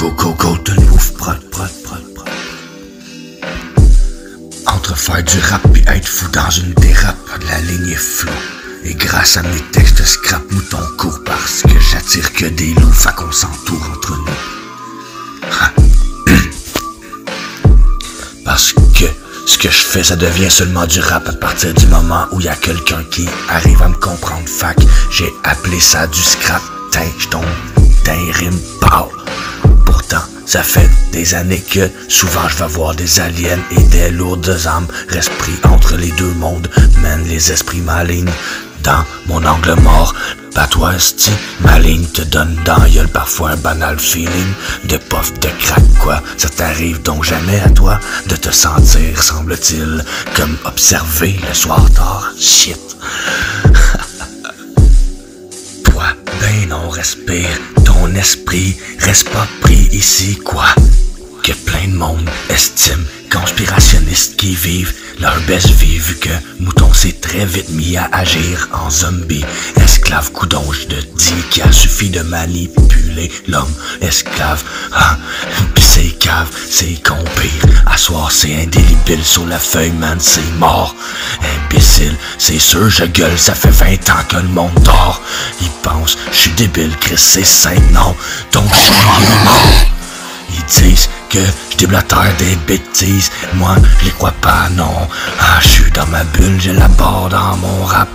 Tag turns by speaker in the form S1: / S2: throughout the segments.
S1: Go, te l'ouvre, prod. Entre faire du rap et être fou dans une dérape, la ligne est floue. Et grâce à mes textes, scrap mouton court parce que j'attire que des loups, fait qu'on s'entoure entre nous. Parce que ce que je fais, ça devient seulement du rap à partir du moment où y a quelqu'un qui arrive à me comprendre. Fac, j'ai appelé ça du scrap. J'tombe d'un rime, pow. Pourtant, ça fait des années que souvent je vais voir des aliens et des lourdes âmes restent pris entre les deux mondes, mènent les esprits malignes dans mon angle mort. Bah toi, esti, ma ligne te donne dans la gueule parfois un banal feeling de puff de crack, quoi. Ça t'arrive donc jamais à toi de te sentir, semble-t-il, comme observé le soir tard. Shit. Toi, ben non, respire. Ton esprit reste pas pris ici, quoi. Que plein de monde estime conspirationnistes qui vivent leur best vie, vu que Mouton s'est très vite mis à agir en zombie. Esclave coudon, je te dis qu'il a suffi de manipuler l'homme esclave. Ah, pis c'est cave, c'est compire. À soir c'est indélébile sur la feuille, man, c'est mort. Imbécile, c'est sûr je gueule, ça fait 20 ans que le monde dort. Ils pensent, je suis débile, Chris, c'est saint, non. Donc je suis mort. Ils disent que je déblatère des bêtises, moi je les crois pas, non. Ah, je suis dans ma bulle, j'ai la barre dans mon rap.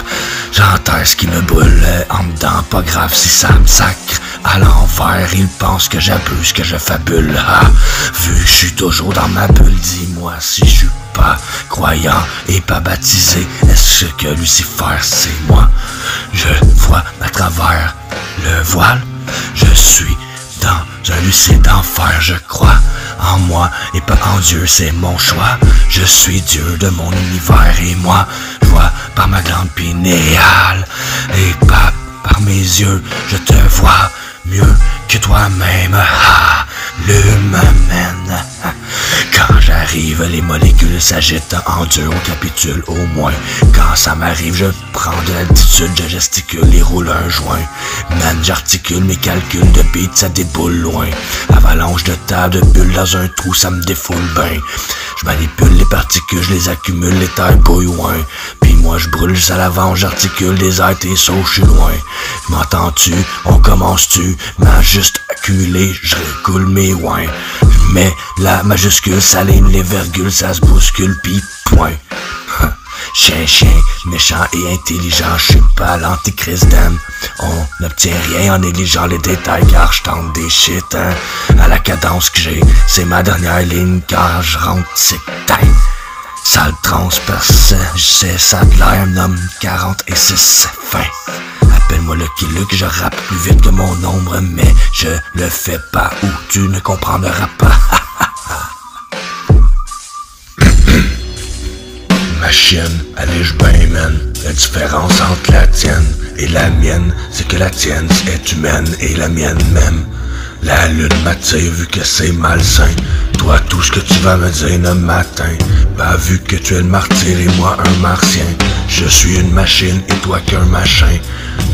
S1: J'entends ce qui me brûle en dedans, pas grave si ça me sacre à l'envers. Ils pensent que j'abuse, que je fabule. Ah, vu que je suis toujours dans ma bulle, dis-moi si je suis pas croyant et pas baptisé, est-ce que Lucifer c'est moi? Je vois à travers le voile, je suis dans un lucide d'enfer, je crois en moi et pas en Dieu, c'est mon choix. Je suis Dieu de mon univers et moi, je vois par ma glande pinéale et pas par mes yeux, je te vois mieux que toi-même. Ah, l'humain mène. Quand j'arrive, les molécules s'agitent en dur, on capitule au moins. Quand ça m'arrive, je prends de l'altitude, je gesticule et roule un joint. Man, j'articule mes calculs de beat, ça déboule loin. Avalanche de tas de bulles dans un trou, ça me défoule ben. Je manipule les particules, je les accumule, les terres bouillent loin. Puis moi je brûle à l'avant, j'articule des airs, tes sauts, je suis loin. M'entends-tu? On commence-tu? M'a juste accumulé, je recoule mes ouins. Mais la majuscule s'aligne, les virgules, ça se bouscule, pis point. Chien, méchant et intelligent, je suis pas l'antichrist d'âme. On n'obtient rien en négligeant les détails car je tente des shit, hein. À la cadence que j'ai, c'est ma dernière ligne car je rentre tic-tac. Sale transpercé, je sais ça de l'air, un homme 46, fin. Appelle-moi Lucky Luke, je rappe plus vite que mon ombre, mais je le fais pas ou tu ne comprendras pas. Ma chienne, allège ben man. La différence entre la tienne et la mienne, c'est que la tienne est humaine et la mienne même. La lune m'attire vu que c'est malsain. Toi, tout ce que tu vas me dire ne m'atteint pas, vu que tu es le martyr et moi un martien. Je suis une machine et toi qu'un machin.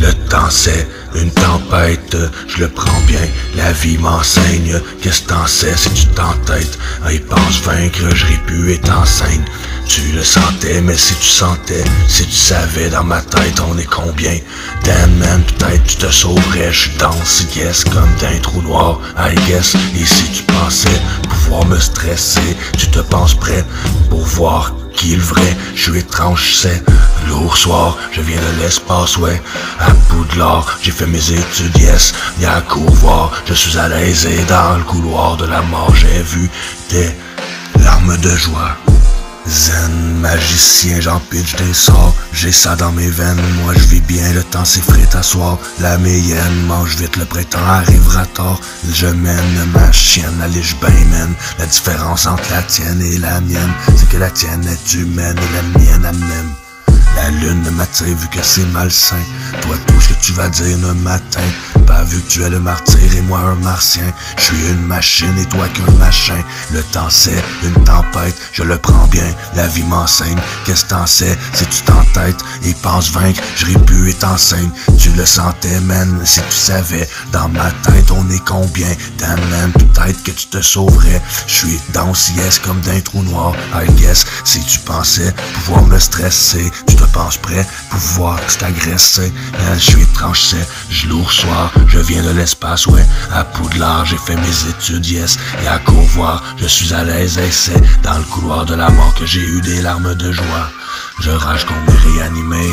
S1: Le temps c'est une tempête, je le prends bien. La vie m'enseigne, qu'est-ce que t'en sais si tu t'entêtes. Il pense vaincre, je pu être enceinte. Tu le sentais, mais si tu sentais, si tu savais dans ma tête on est combien. Damn man, peut-être tu te sauverais, je suis dans si guess comme d'un trou noir, I guess. Et si tu pensais pouvoir me stresser, tu te penses prêt pour voir qui est le vrai. Je suis étrange, c'est lourd soir, je viens de l'espace, ouais. À Poudlard, j'ai fait mes études, yes. Y'a un couloir, je suis à l'aise et dans le couloir de la mort, j'ai vu des larmes de joie. Zen, magicien, j'en pitch des sorts. J'ai ça dans mes veines, moi je vis bien, le temps s'effrite à soir. La méyenne mange vite, le printemps arrivera tard. Je mène ma chienne, allège ben mène. La différence entre la tienne et la mienne, c'est que la tienne est humaine et la mienne elle même. La lune m'attire vu que c'est malsain. Toi tout ce que tu vas dire ne m'atteint pas vu que tu es le martyr et moi un martien. Je suis une machine et toi qu'un machin. Le temps c'est une tempête, je le prends bien, la vie m'enseigne. Qu'est-ce que t'en sais si tu t'entêtes et penses vaincre? J'aurais pu et t'enseigne. Tu le sentais, man, si tu savais. Dans ma tête, on est combien? Damn, man, peut-être que tu te sauverais. Je suis dans yes comme d'un trou noir, I guess. Si tu pensais pouvoir me stresser, tu te penses prêt pouvoir t'agresser. Je suis tranché, je lourd soir, je viens de l'espace, ouais. À Poudlard, j'ai fait mes études, yes. Et à Courvoir, je suis à l'aise, et c'est dans le couloir de la mort que j'ai eu des larmes de joie. Je rage qu'on m'ait réanimé.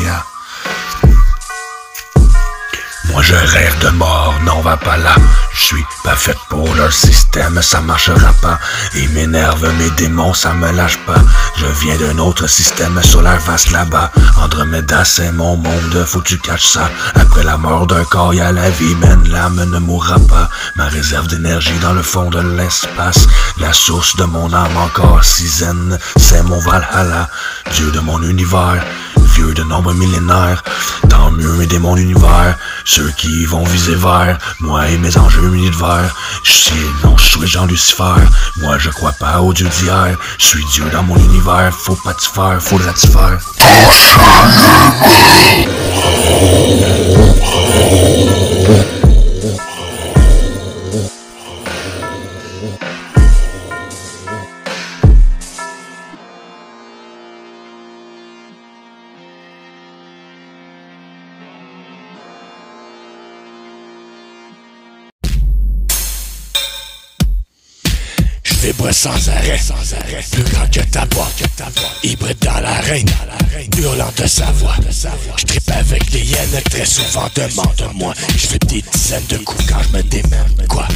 S1: Moi je rêve de mort, non va pas là. Je suis pas fait pour leur système, ça marchera pas. Ils m'énervent, mes démons, ça me lâche pas. Je viens d'un autre système solaire vaste là-bas. Andromeda, c'est mon monde, faut que tu caches ça. Après la mort d'un corps, y'a la vie, man, l'âme ne mourra pas. Ma réserve d'énergie dans le fond de l'espace. La source de mon âme encore si zen, c'est mon Valhalla. Dieu de mon univers, vieux de nombre millénaires. Tant mieux mes démons d'univers, ceux qui vont viser vers moi et mes enjeux munis de verre. Je sais, non, je suis Jean Lucifer. Moi je crois pas au Dieu d'hier. Je suis Dieu dans mon univers. Faut pas t'y faire, faudra t'y faire.
S2: Vibre sans arrêt, plus grand que ta voix, hybride dans l'arène, hurlant de sa voix. Je trippe avec les hyènes, très souvent demande-moi. Je fais des dizaines de coups quand je me démène, quoi.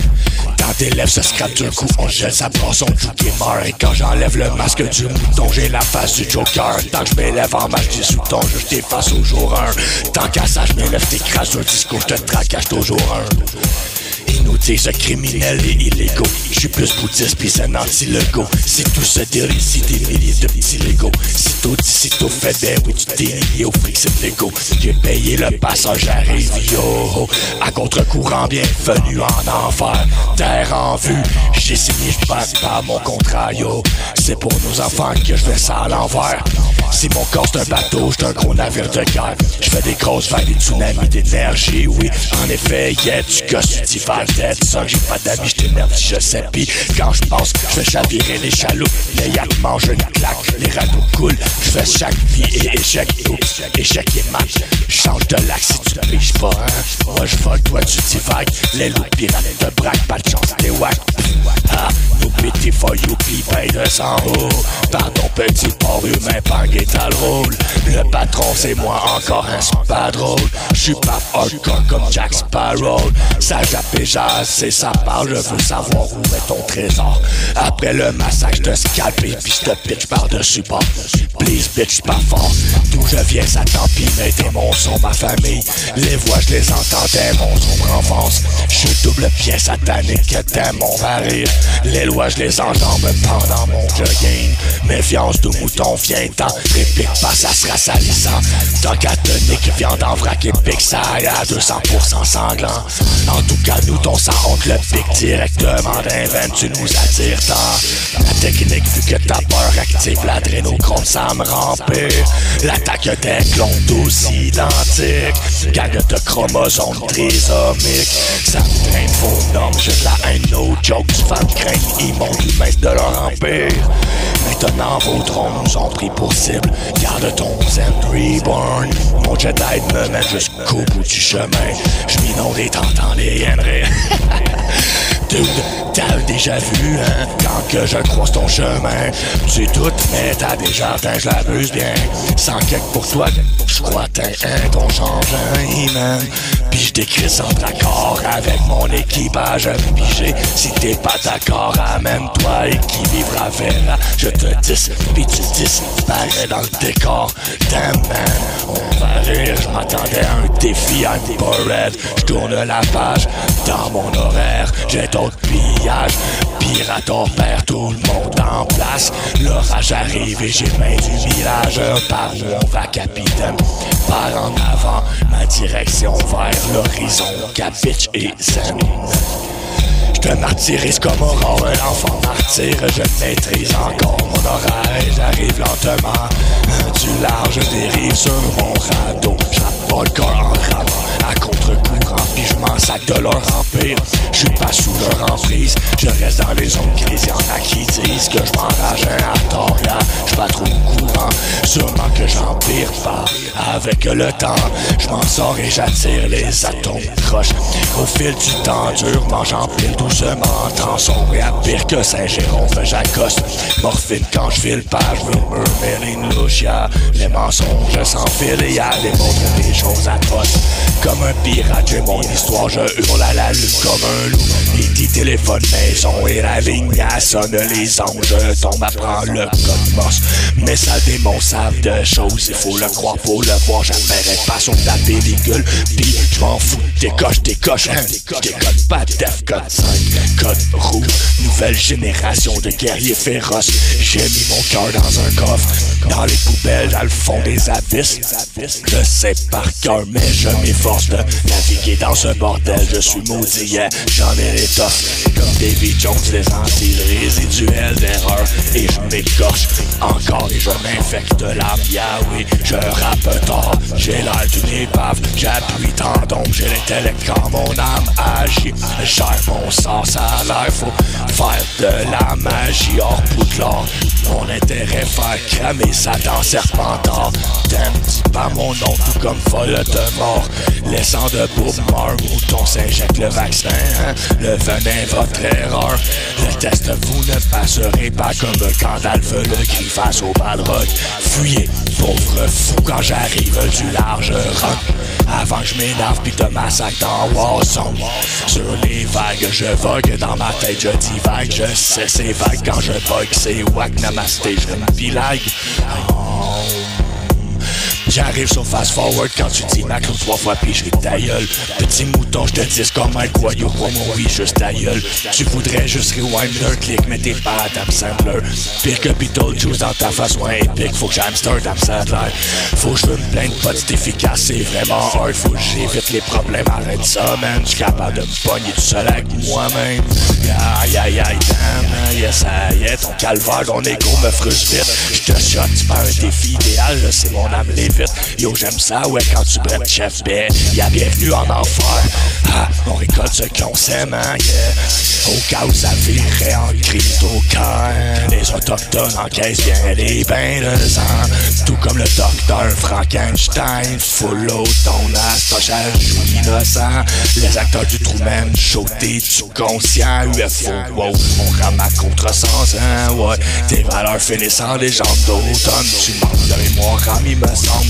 S2: Dans tes lèvres, ça scrape d'un coup, on gèle, ça prend son coup qui est mort. Et quand j'enlève le masque du mouton, j'ai la face du Joker. Tant que je m'élève en marche, j'ai sous ton jeu, je t'efface au jour 1. Tant qu'à ça, je m'élève, t'écrases un discours, je te tracache toujours un. Ils nous disent criminels et illégaux. Je suis plus bouddhiste pis un anti-lego. Si tout se dirige, si des milliers de petits Legos. Si tout fait, ben oui, tu t'es lié au fric, c'est de l'ego. J'ai payé le passage, j'arrive, yo. À contre-courant, bienvenue en enfer. Terre en vue, j'ai signé, j'passe pas mon contrat, yo. C'est pour nos enfants que je fais ça à l'envers. Si mon corps c'est un bateau, j'suis un gros navire de guerre. J'fais des grosses vagues, des tsunamis d'énergie, oui. En effet, yeah, tu gosses, tu t'y vas tête. Ça, j'ai pas d'amis, j't'énerve si je sais. Pis quand j'pense, j'fais chavirer les chaloupes. Les yachts mangent une claque, les radeaux coulent. J'fais chaque vie et échec, oups, échec et mat. J'change de lac si tu piges pas, hein. Moi j'vole, toi tu divagues. Les loups pirates te braquent, pas de chance, t'es wack. Ah, nous pity for you, pis paye de 100 euros. Par ton petit port humain, par guetta le rôle. Le patron c'est moi encore, hein, c'est pas drôle. J'suis pas hardcore comme Jack Sparrow. Ça jappe et jazz, c'est ça parle, je veux savoir où est ton trésor. Après le massacre, j'te scalpe et pis j'te pitch par-dessus bord. Please bitch, pas fort. D'où je viens, ça tant pis, mes démons sont ma famille. Les voix, je les entends, démons sont enfance. J'suis double pied satanique, démons varient. Les lois, je les entends me pendant mon jogging. Méfiance de mouton, viens t'en. Réplique pas, ça sera salissant. Tant qu'à tonique, viande en vrac et pique, ça aille à 200% sanglant. En tout cas, nous, ton sang, on te le pique directement d'un veine, tu nous attires tant. La technique, vu que ta peur active l'adrénochrome, ça me rempire. L'attaque des clones tous identiques. Gagne de chromosomes trisomiques. Ça me traîne vos normes, j'ai de la haine, no joke. Tu vas me craindre, immonde humain de leur empire. Maintenant, vos drones nous ont pris pour cible. Garde ton zen reborn. Mon Jedi me mène jusqu'au bout du chemin. J'm'inonde et t'entends les hyèneries. Dude, t'as déjà vu, hein, quand que je croise ton chemin. Tu doutes, mais t'as déjà atteint, je l'abuse bien. Sans quelque pour toi, je crois t'es ton change, man. Pis j'décris sans d'accord avec mon équipage pigé. Si t'es pas d'accord, amène-toi et qui vivra verra. Je te dis, pis tu disparais dans le décor. Damn man, on va rire, j'm'attendais à un défi, I'm pas red. J'tourne la page dans mon horaire, j'ai d'autres pillages. pirate, on perd tout le monde en place. L'orage arrive et j'ai main du village. Par où on va, capitaine? Par en avant, ma direction vers l'horizon. Capitch et zen. Je martyrise comme Aurore, un enfant martyr. Je maîtrise encore mon oreille. J'arrive lentement du large, dérive sur mon radeau. J'rappe pas le corps en rame, à contre-courant, puis je m'en sac de leur empire. Je suis pas sous leur emprise, je reste dans les zones grises. Y'en a qui disent que je m'enrage à tort, j'suis pas trop au courant. Sûrement que j'empire pas avec le temps. Je m'en sors et j'attire les atomes croches. Au fil du temps, durement j'empile doucement. Temps sombre et à pire que Saint-Jérôme, j'accoste. Morphine quand je file pas, je veux murmurer une louche. Y'a les mensonges sans fil et y'a les mots des choses atroces. Comme un pirate, j'ai mon histoire, je hurle à la lune comme un loup. Les 10 téléphones maison et la ligne sonne, les anges tombent à prendre le code morse. Mais ça démon savent de choses, il faut le croire pour le voir. J'appellerai pas sur ta pellicule, pis j'm'en fous, décoche, j'décode pas def, code 5, code rouge. Nouvelle génération de guerriers féroces. J'ai mis mon cœur dans un coffre, dans les poubelles, dans le fond des abysses. Je sais par cœur, mais je m'efforce de naviguer dans ce bordel. Je suis maudit, j'en ai l'étoffe. Comme Davy Jones, les Antilles résiduelles d'erreur. Et je m'écorche encore et je m'infecte de l'âme. Oui, je rappe tard, j'ai l'air d'une épave. J'appuie tendon, j'ai l'intellect quand mon âme agit. Gère mon sens, ça a l'air, faut faire de la magie hors Poudlard. Mon intérêt, faire cramer Satan Serpentard. T'aimes, dis pas mon nom, tout comme folle de mort. Laissant de Bob Marley, mouton s'injecte le vaccin, hein? Le venin va très rare. Le test, vous ne passerez pas comme quand Alpha le crie face au bad rock. Fuyez, pauvre fou, quand j'arrive du large rock. Avant que je m'énerve pis te massacre dans Warzone. Sur les vagues, je vogue dans ma tête, je divague. Je sais c'est vague quand je bug, c'est wack, namasté, je me bilague. J'arrive sur fast forward quand tu dis macro 3 fois puis je ta gueule. Petit mouton, je te dis comme un coyot pour mon oui, juste ta gueule. Tu voudrais juste rewind d'un clic, mais t'es pas Adam Sandler. Pire que Beetlejuice dans ta face, ouais, épique. Faut que j'hamster Adam Sandler. Faut que je me plaigne pas de c'est efficace, c'est vraiment hard. Faut que j'évite les problèmes, arrête ça, man. J'suis capable de me pogner tout seul avec moi-même. Aïe, aïe, aïe, damn, yes, ça y est, ton calvaire, ton égo me frustre vite. J'te shot, c'est pas un défi idéal, je sais mon âme les vite. Yo, j'aime ça, ouais, quand tu brèves chef bé. Y'a bienvenue en enfer. Ah, on récolte ce qu'on s'aime, hein, yeah. Au cas où ça virerait en crypto-can. Les autochtones encaissent bien les bains de sang. Tout comme le docteur Frankenstein. Full ton astochage innocent. Les acteurs du Truman Show, t'es-tu conscient? UFO, wow, on rame à contresens, hein, ouais. Tes valeurs finissent en légende d'automne. Tu manques de mémoire, comme il me semble.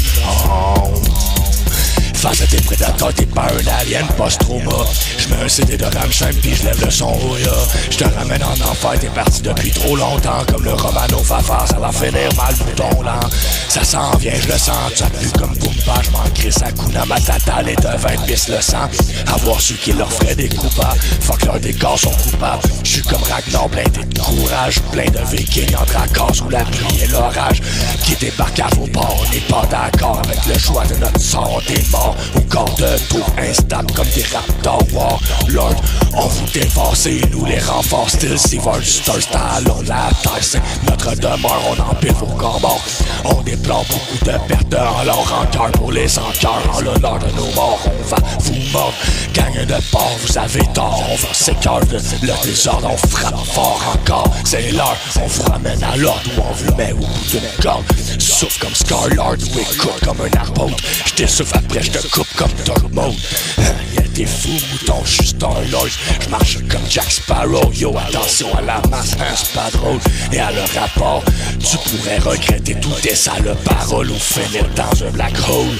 S2: Face à tes prédateurs, t'es pas un alien post-trauma. J'mets un CD de Rammstein pis j'lève le son, oh yeah. J'te ramène en enfer, t'es parti depuis trop longtemps. Comme le Romano Fafard, ça va finir mal bouton lent. Ça s'en vient, j'le sens, ça pue comme Boomba. J'm'en crisse à Kuna Matata, les devins pissent le sang. Avoir su qu'ils leur feraient des coupables. Fuck leurs décors sont coupables. J'suis comme Ragnar, blindé de courage. Plein de vikings entre accords sous la pluie et l'orage. Qui débarque à vos bords, on n'est pas d'accord avec le choix de notre sort, t'es mort. Au corps de tour instable comme des raptors Warlord. On vous dévore, c'est nous les renforts. Still Sylvester Stallone, la terre c'est notre demeure. On empile vos corps morts. On déplore beaucoup de pertes en leur rancœur. Pour les sans-cœurs, en l'honneur de nos morts. On va vous mordre, gagne de port, vous avez tort. On va s'écœurer de le désordre. On frappe fort encore, c'est l'heure. On vous ramène à l'ordre où on vous met au bout d'une corde. Souffle comme Scar-Lord, ou écoute comme un arpente. J't'essouffle après, j'te coupe comme Dark Mode. Y'a des fous moutons, j'suis Star-Lord. J'marche comme Jack Sparrow. Yo, attention à la masse, hein, c'est pas drôle. Et à le rapport, tu pourrais regretter toutes tes sales paroles ou finir dans un black hole.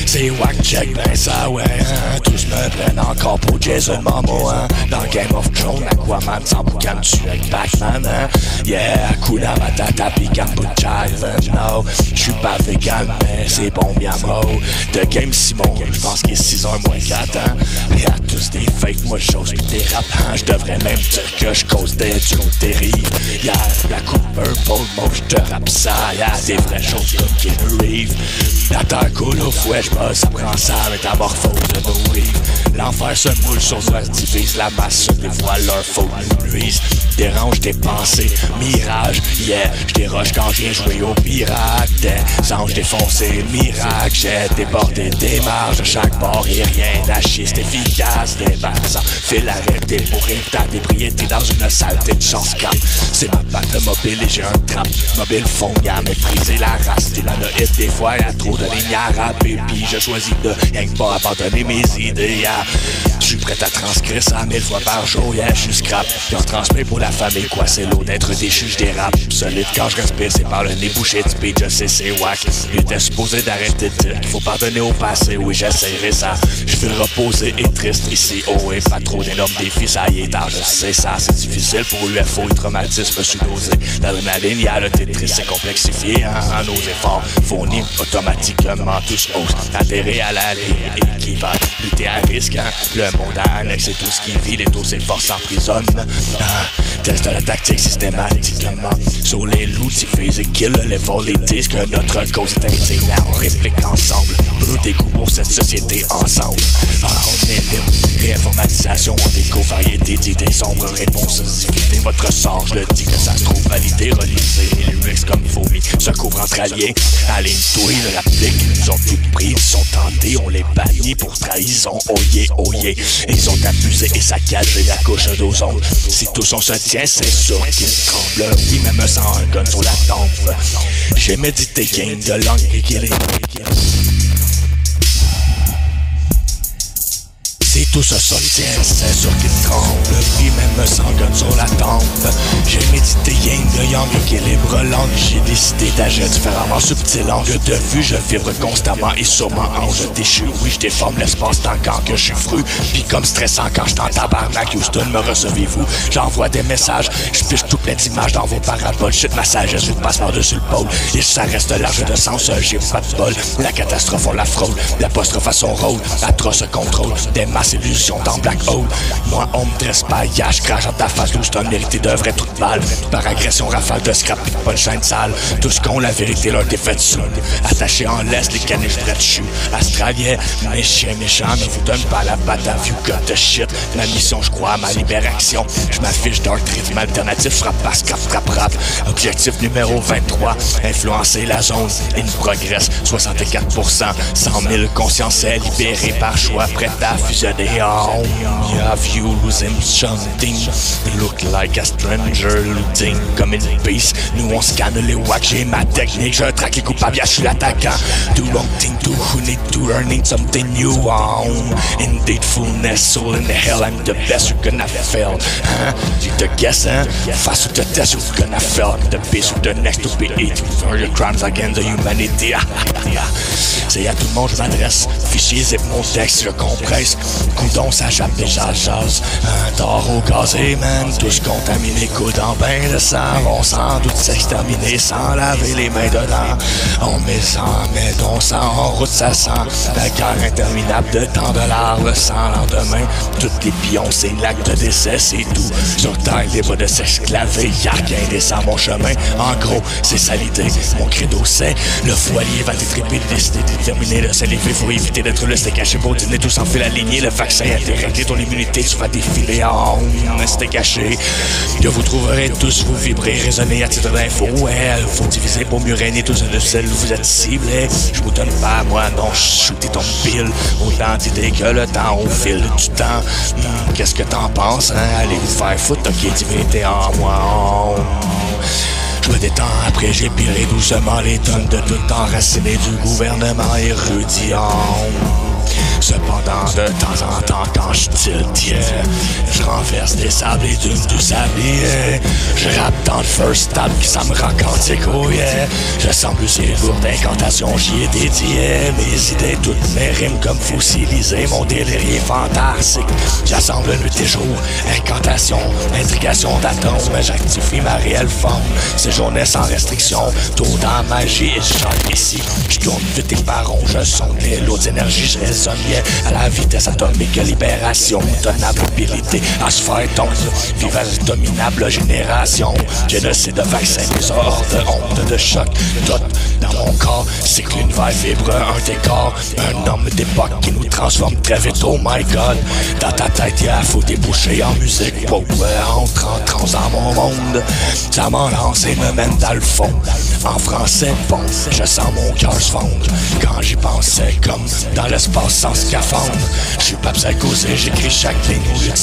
S2: C'est wack, check, ben ça, ouais, hein. Tous me prennent encore pour Jason Momoa, hein. Dans Game of Thrones, Aquaman sans boucan tu avec Batman, hein. Yeah, Hakuna Matata, pis Kambucha, no. J'suis pas vegan, mais c'est bon, bien mot. De Game Simon, j'pense qu'il est 6h moins 4, hein. Y'a tous des fakes, moi j'ose pis des rap. Je devrais même dire que je cause des duos dérives. Y'a la coupe purple, moi j'te rappe ça. Y'a des vraies choses comme Keanu Reeves. La terre coule au fouet, j'bosse, ça prend sa métamorphose de nos rives. L'enfer se moule sur nos divise, la masse se dévoile, leur faute nous nuise. Dérange tes pensées, mirage, yeah. J'déroge quand je viens jouer au pirate. Des anges défoncés, miracle. J'ai débordé des marges de chaque bord et rien d'achis, c'est efficace. Des basins, fil arrêté pour ta débriété dans une saleté de chance cap. C'est ma patte mobile et j'ai un trap mobile fond à mépriser la race. T'es là le hit des fois, y'a trop de lignes à rapper. Puis je choisis de rien que pas abandonner mes idées, yeah. J'suis prêt à transcrire ça 1000 fois par jour, yeah. J'suis scrap, j'en transmets pour la famille, quoi. C'est l'eau d'être déchu, j'dérape. Solide quand je respire, c'est par le nez bouché de speed, je sais c'est wack. J'étais supposé d'arrêter de dire qu'il faut pardonner au passé, oui j'essayerai ça. J'fais le reposer et triste ici, oh et pas trop d'énormes défis, ça y est tard, je sais ça. C'est difficile pour l'UFO, le traumatisme sous-dosé. L'adrénaline, y'a le Tetris, c'est complexifié, hein, nos efforts fournis automatiquement, tous osent adhérer à la ligne et qui va lutter à risque, hein. Le monde annexe et tout ce qui vit, les taux ses forces emprisonnent. Teste la tactique systématiquement sur les loups, physiques, kill les vols, ils disent que notre cause est intégrée. On réplique ensemble, brûle des coups pour cette société ensemble. On est libre, réinformatisation, on découvre variété d'idées sombres, réponses difficultés. Votre sort, je le dis que ça se trouve validé, relisé. Les lyrics comme vomi se couvrent entre alliés. Aligne-toi, ils rappliquent, ils nous ont tout pris, ils sont tentés, on les bannit pour trahison. Oh yeah, oh yeah. Ils ont abusé et saccagé la couche d'ozone. Si tous on se tient, c'est sûr qu'ils tremblent. Oui, même sans un gun sur la tombe. J'ai médité game de langue équilibrée. Si tout se soutient, c'est sûr qu'il tremble. Puis même sans gun sur la tombe. J'ai médité yin de yang, équilibre langue. J'ai décidé d'agir différemment, subtil angle de vue. Je vibre constamment et sûrement ange déchu. Oui, je déforme l'espace-temps quand que je suis fru. Puis comme stressant quand je t'en tabarnak. Houston, me recevez-vous? J'envoie des messages, je piche tout plein d'images dans vos paraboles. Shit, massage, je passe par-dessus le pôle. Et ça reste large de sens, j'ai pas de bol. La catastrophe, on la fraude. L'apostrophe à son rôle, atroce contrôle. Des masses illusions dans Black Hole. Moi, on me dresse pas, ya, je crache dans ta face. Houston, mérité de vrai toute balle. Par agression, rafale de scrap, pis pas de chaîne sale. Tout ce qu'on la vérité, leur défaite sous. Attaché en laisse, les caniches près de chou. Australien, méchant, ne vous donne pas la batte, you got the shit. Ma mission, je crois à ma libération. Je m'affiche dark rythme alternatif, frappe pas, scrap, frappe, rap. Objectif numéro 23, influencer la zone. In progress, 64%. 100 000 consciences libérées par choix, prêtes à fusionner. You have you losing something. Look like a stranger looting. Comme une peace, nous on scanne les wacks. J'ai ma technique, je traque les coupables, yeah, je suis l'attaquant. Do wrong thing to who need to learning something new. Indeed fullness, soul in the hell. I'm the best you're gonna fail. Tu te guess, hein? Face ou te test, you're gonna fail. The beast or the next to be eaten for your crimes against the humanity. C'est à tout le monde je m'adresse. Fichier, zip mon texte, je compresse. Coudon, ça jappe déjà jase. Un taureau gazé, man. Tous contaminés, coude en bain de sang. On sans doute s'exterminer sans laver les mains dedans. On met ton sang en route, ça sent. La guerre interminable de temps de l'arbre sans lendemain. Toutes les pions, c'est l'acte de décès, c'est tout. Sur terre, libre de s'esclaver. Y'a rien descend mon chemin. En gros, c'est ça l'idée. Mon credo, c'est le foyer va détriper, décider, déterminer de s'élever. Faut éviter d'être le steak caché pour dîner, tout s'en fait la lignée. Le vaccin a dérégler ton immunité, tu vas défiler en c'était caché. Que vous trouverez tous, vous vibrez, résonnez à titre d'info. Ouais, faut diviser pour mieux régner tous de celles où vous êtes ciblés. Je vous donne pas, moi, non, shooter ton pile. Autant d'idées que le temps au fil du temps. Qu'est-ce que t'en penses, hein? Allez vous faire foutre, ok, divinité en moi. Je me détends, après j'ai piré doucement les tonnes de tout enraciné du gouvernement érudit. Cependant, de temps en temps, quand je tilte, yeah, Je renverse des sables et dunes du sablier. Je rappe dans le first step qui ça me rend quantique, oh yeah. Je semble lucide lourd d'incantations, j'y ai dédié mes idées, toutes mes rimes comme fossilisées. Mon délire est fantastique. J'assemble nuit et jour, incantation, intrigation d'atomes. J'actifie ma réelle forme, séjourner sans restriction. Tour dans magie et je chante ici. Je tourne vite et baron, je sonde les lots d'énergie. Je résonne bien à la vitesse atomique. Libération, tenable abilité à se faire tomber. Vivage dominable génération. Génocide de vaccins, des hordes de honte, de choc. Tout dans mon corps, c'est que l'univers vibre un décor. Un homme d'époque qui nous transforme très vite, oh my god. Dans ta tête, y'a faut déboucher en musique. Pauvre entre en transe dans mon monde. Ça m'enlance et me mène dans le fond. En français, bon, je sens mon cœur se fondre. Quand j'y pensais comme dans l'espace sans scaphandre. J'suis pas psychosé, j'écris chaque ligne.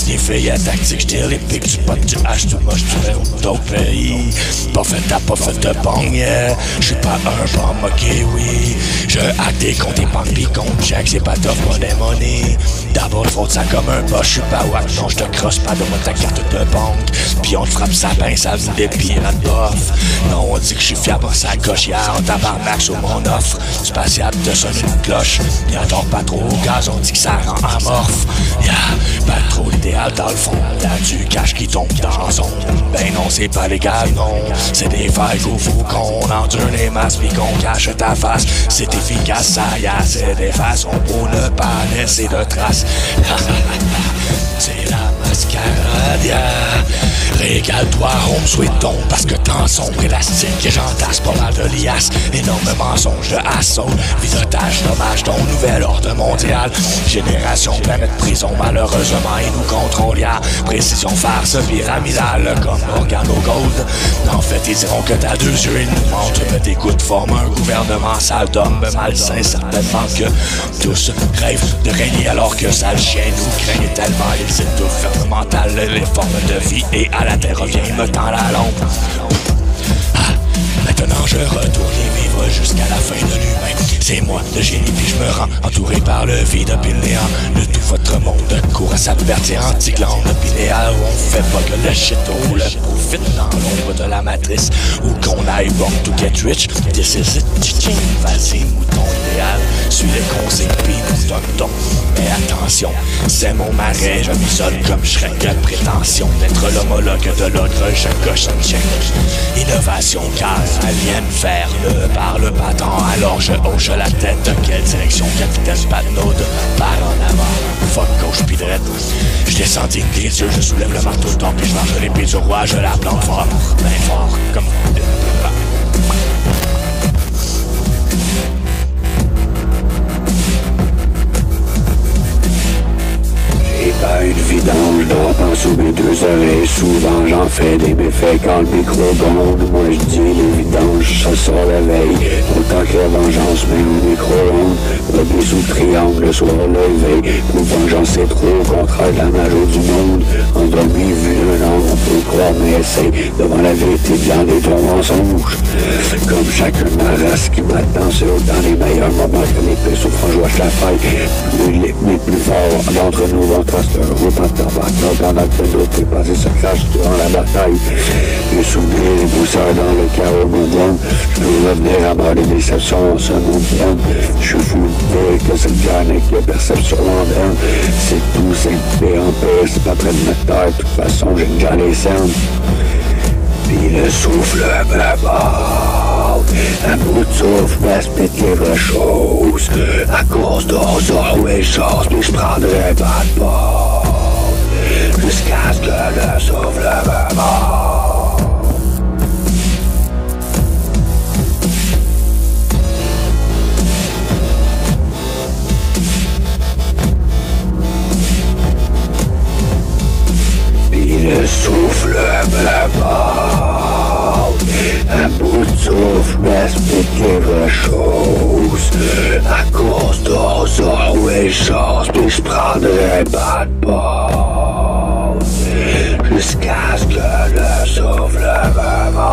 S2: J'ai fait tactique, j'tire les pics du pot, du hache, du moche, du verre d'autres pays. Pas fait à pas fait de bang, yeah. J'suis pas un bomb, ok, oui. Je hack des comptes et banques pis comptes check, c'est pas tough, money. D'abord, fraude ça comme un boss, j'suis pas wack, non, j'te crosse pas de ta carte de banque. Pis on te frappe sa pince, ça vous des pirates bof. Non, on dit que j'suis fiable, ça coche, y'a un tabarnak sur mon offre. Spatial de sonner une cloche, y'en dort pas trop au gaz, on dit que ça rend amorphe. Y'a pas trop l'idéal dans le fond, y'a du cash qui tombe dans la zone. Ben non, c'est pas légal, non, c'est des vagues où faut qu'on endure les masses pis qu'on cache ta face. C'est efficace, ça y a, c'est des façons pour ne pas laisser de traces. C'est la mascarade, yeah. Régale-toi, home sweet home, parce que temps sombre élastique et j'entasse pas mal de liasses. Énorme mensonge de assaut, vidotage, dommage, ton nouvel ordre mondial. Génération, planète, prison, malheureusement, ils nous contrôlent, y'a précision, farce, pyramidale, comme organo gold. En fait, ils diront que t'as deux yeux, ils nous montrent, mais des coups de forme, un gouvernement sale d'hommes malsain, certainement que tous rêvent de régner alors que sale chien nous craignent tellement. Ils étouffent mental, les formes de vie et à la terre revient, me tend la lampe. Maintenant je retourne y vivre jusqu'à la fin de l'humain. C'est moi le génie puis je me rends entouré par le vide puis le néant. Le tout votre monde court à sa puberté anti-glande pinéale où on fait pas que le shit ou le profite dans l'ombre de la matrice. Où qu'on aille born to get rich, this is it, tching, vas-y mouton idéal. Suis les conseils puis nous donne. Mais attention, c'est mon marais, je m'isole comme je serais que prétention d'être l'homologue de l'autre, je coche un check. Innovation car elle vient me faire le par le patron, alors je hoche la tête. De quelle direction, capitaine Patnaud, par en avant, fuck gauche pis drette. Je descends digne des yeux, je soulève le marteau temps puis je marche l'épée du roi, je la plante fort, ben fort, comme
S3: Pas une vidange droppant sous mes deux oreilles. Souvent j'en fais des méfaits quand le micro gronde. Moi je dis les vidanges, ça sort la veille. Autant que la vengeance, mais au micro-ondes. Rebelle sous le triangle, le soir levé. Pour vengeance c'est trop, au contraire de la majorité du monde. Endormi, vu d'un an, on peut le croire, mais c'est devant la vérité viande et ton mensonge. Comme chacun de ma race qui m'attend sur dans les meilleurs moments. Comme l'épée sur François je la faille. Les plus forts d'entre nous vont tracer un groupe en tabac pendant que d'autres est passé se crache durant la bataille. Les souvenirs, les douceurs dans le chaos moderne. Je peux revenir à mort des déceptions en ce monde bien. Je suis fou de que c'est le gars qui a perception moderne. C'est tout, c'est paix en paix, c'est pas près de me taire. De toute façon, j'ai déjà les cernes. Puis le souffle me mord. Un bout de souffle m'explique quelque chose. À cause d'or et choses, mais je prendrai pas de bord. Jusqu'à ce que le souffle me mord. Puis le souffle me mord. Un bout de souffle m'explique quelque chose. À cause d'or et choses, mais je prendrai pas de bord. Jusqu'à ce que le souffle me mord.